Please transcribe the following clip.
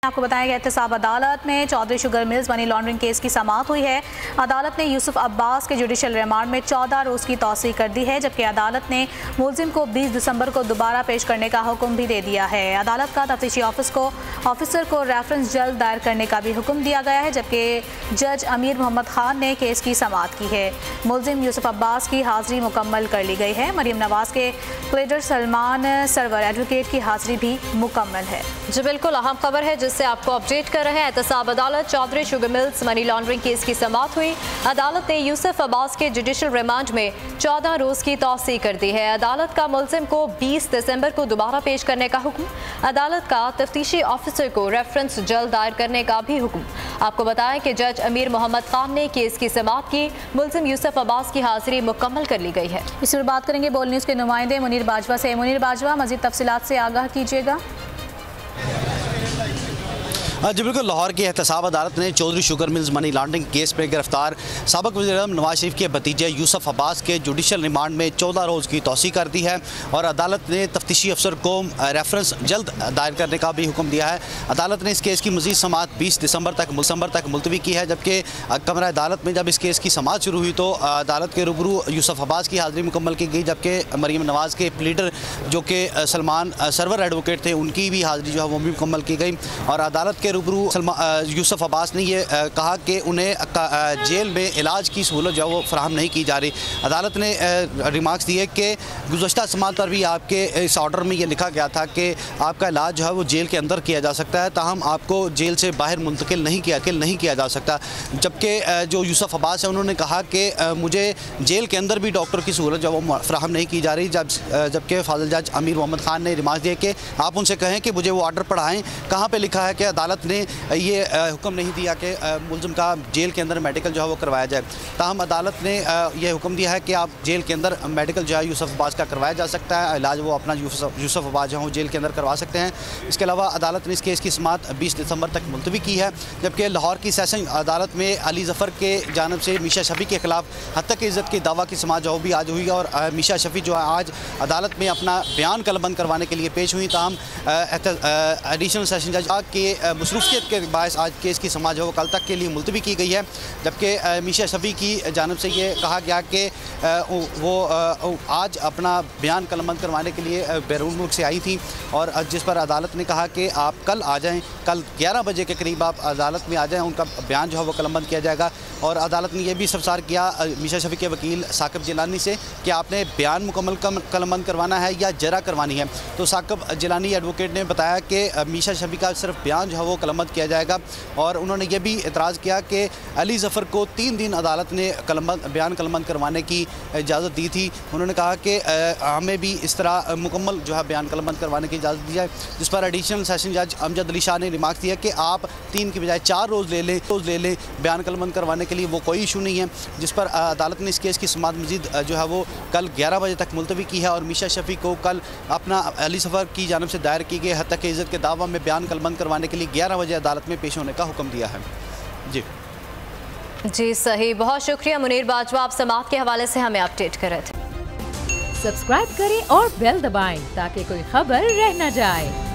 आपको बताया गया एहतसाब अदालत में Chaudhry sugar mills money laundering case की समाअत हुई है। अदालत ने यूसुफ अब्बास के जुडिशल रिमांड में 14 रोज़ की तौसीह कर दी है, जबकि अदालत ने मुलजिम को 20 दिसंबर को दोबारा पेश करने का हुक्म भी दे दिया है। अदालत का तफ्तीशी ऑफिसर को रेफरेंस जल्द दायर करने का भी हुक्म दिया गया है, जबकि जज अमीर मोहम्मद खान ने केस की समाअत की है। मुलजिम यूसुफ अब्बास की हाजिरी मुकम्मल कर ली गई है। मरियम नवाज के प्लेडर सलमान सरवर एडवोकेट की हाजिरी भी मुकम्मल है। जी बिल्कुल, अहम खबर है जिससे आपको अपडेट कर रहे हैं। एहतसाब अदालत Chaudhry sugar mills money laundering case की समाअत हुई। अदालत ने यूसुफ अब्बास के जुडिशल रिमांड में 14 रोज़ की तौसीह कर दी है। अदालत का मुलजिम को 20 दिसंबर को दोबारा पेश करने का हुक्म। अदालत का तफ्तीशी ऑफिसर को रेफरेंस जल्द दायर करने का भी हुक्म। आपको बताएं कि जज अमीर मोहम्मद खान ने केस की समाअत की। मुलजिम यूसुफ अब्बास की हाजिरी मुकम्मल कर ली गई है। इस पर बात करेंगे बोल न्यूज़ के नुमाइंदे मुनीर बाजवा से। मुनीर बाजवा, मज़ीद तफसीलात से आगाह कीजिएगा। जी बिल्कुल, लाहौर की एहतसाब अदालत ने Chaudhry sugar mills money laundering case में गिरफ्तार साबिक वज़ीर-ए-आज़म नवाज शरीफ के भतीजे यूसुफ अब्बास के जुडिशल रिमांड में 14 रोज़ की तौसीह कर दी है और अदालत ने तफ्तीशी अफसर को रेफरेंस जल्द दायर करने का भी हुक्म दिया है। अदालत ने इस केस की मज़ीद समाअत 20 दिसंबर तक मुलतवी की है, जबकि कमरा अदालत में जब इस केस की समाअत शुरू हुई तो अदालत के रूबरू यूसुफ अब्बास की हाजिरी मुकम्मल की गई, जबकि मरीम नवाज़ के प्लीडर जो कि सलमान सरवर एडवोकेट थे उनकी भी हाजिरी जो है वो भी मुकम्मल की गई। और अदालत के रूबरू यूसुफ अब्बास ने ये कहा कि उन्हें जेल में इलाज की सहूलत जो है वो फराहम नहीं की जा रही। अदालत ने रिमार्क्स दिए कि गुज़श्ता समाअत पर भी आपके इस ऑर्डर में ये लिखा गया था कि आपका इलाज जो है वो जेल के अंदर किया जा सकता है, ताहम आपको जेल से बाहर मुंतकिल नहीं किया जा सकता। जबकि जो यूसुफ अब्बास है उन्होंने कहा कि मुझे जेल के अंदर भी डॉक्टर की सहूलत जो है वो फराहम नहीं की जा रही। जबकि फाजिल जज अमीर मोहम्मद खान ने रिमार्क्स दिए कि आप उनसे कहें कि मुझे वो ऑर्डर पढ़ाएँ, कहाँ पर लिखा है कि अदालत ने ये हुक्म नहीं दिया कि मुलजिम का जेल के अंदर मेडिकल जो है वो करवाया जाए। ताहम अदालत ने यह हुक्म दिया है कि आप जेल के अंदर मेडिकल जो है यूसुफ अब्बास का करवाया जा सकता है, इलाज वो अपना यूसुफ अब्बास जो है जेल के अंदर करवा सकते हैं। इसके अलावा अदालत ने इस केस की समाअत 20 दिसंबर तक मुलतवी की है, जबकि लाहौर की सेशन अदालत में अली जफ़र के जानब से मीशा शफ़ी के खिलाफ हत्या की इज़्ज़त की दावा की समाअत जो भी आज हुई और मीशा शफ़ी जो है आज अदालत में अपना बयान कलमबंद करवाने के लिए पेश हुई। ताहम एडिशनल सेशन जज के मसरूफियत के बायस आज केस की समाअत जो वो कल तक के लिए मुलतवी की गई है, जबकि मीशा शफ़ी की जानब से ये कहा गया कि वो आज अपना बयान कलमबंद करवाने के लिए बैरून मुल्क से आई थी और जिस पर अदालत ने कहा कि आप कल आ जाएं, कल 11 बजे के करीब आप अदालत में आ जाएं, उनका बयान जो है वो कलमबंद किया जाएगा। और अदालत ने यह भी इस्तफसार किया मीशा शफ़ी के वकील साकिब जिलानी से कि आपने बयान मुकम्मल कलमबंद करवाना है या जरा करवानी है। तो साकिब जिलानी एडवोकेट ने बताया कि मीशा शफ़ी का सिर्फ बयान जो है वो कलमबंद किया जाएगा और उन्होंने ये भी एतराज़ किया कि अली जफ़र को 3 दिन अदालत ने बयान कलमबंद करवाने की इजाज़त दी थी। उन्होंने कहा कि हमें भी इस तरह मुकम्मल जो है बयान कलमबंद करवाने की इजाज़त दी जाए, जिस पर एडिशनल सेशन जज अमजद अली शाह ने रिमार्क दिया कि आप 3 की बजाय 4 रोज़ ले लें बयान कलमबंद करवाने के लिए, वो कोई इशू नहीं है। जिस पर अदालत ने इस केस की समाअत मज़ीद जो है वो कल 11 बजे तक मुलतवी की है और मीशा शफ़ी को कल अपना अली जफ़र की जानब से दायर की गई हत्या की इज़्ज़त के दावा में बयान कलमबंद करवाने के लिए 11 बजे अदालत में पेश होने का हुक्म दिया है। जी सही, बहुत शुक्रिया मुनीर बाजवा, आप समाअत के हवाले से हमें अपडेट कर रहे थे। सब्सक्राइब करें और बेल दबाएं ताकि कोई खबर रह न जाए।